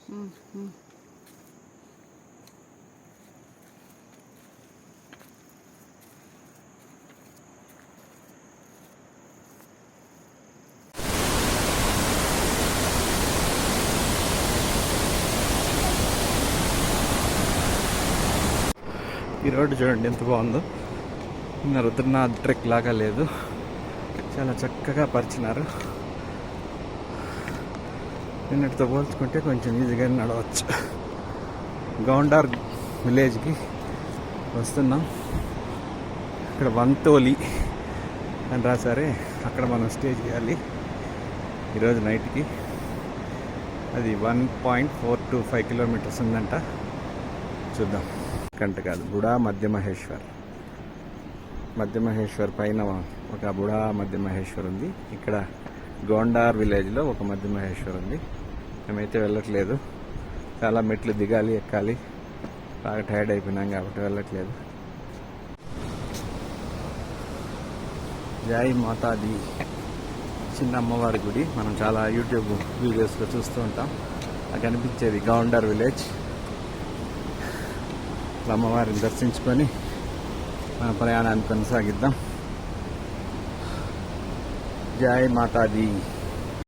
ఈ రోడ్డు చూడండి ఎంత బాగుందో. నిన్న రుద్రనాథ్ ట్రెక్ లాగా లేదు, చాలా చక్కగా పరిచినారు. నిన్నటితో పోల్చుకుంటే కొంచెం ఈజీగా నడవచ్చు. గౌండార్ విలేజ్కి వస్తున్నాం. ఇక్కడ వంతోలి అని రాసారే, అక్కడ మనం స్టే చేయాలి ఈరోజు నైట్కి. అది 1.425 కిలోమీటర్స్ ఉందంట. చూద్దాం. కంట కాదు, బుడా మధ్యమహేశ్వర్ పైన ఒక బుడా మధ్యమహేశ్వర్ ఉంది. ఇక్కడ గోండార్ విలేజ్లో ఒక మధ్యమహేశ్వర్ ఉంది. మేమైతే వెళ్ళట్లేదు, చాలా మెట్లు దిగాలి ఎక్కాలి, బాగా టైర్డ్ అయిపోయినాం కాబట్టి వెళ్ళట్లేదు. జై మాతాది, చిన్న అమ్మవారి గుడి. మనం చాలా యూట్యూబ్ వీడియోస్లో చూస్తూ ఉంటాం. నాకు కనిపించేది గౌండార్ విలేజ్. అమ్మవారిని దర్శించుకొని మన ప్రయాణాన్ని కొనసాగిద్దాం. జై మాతాది.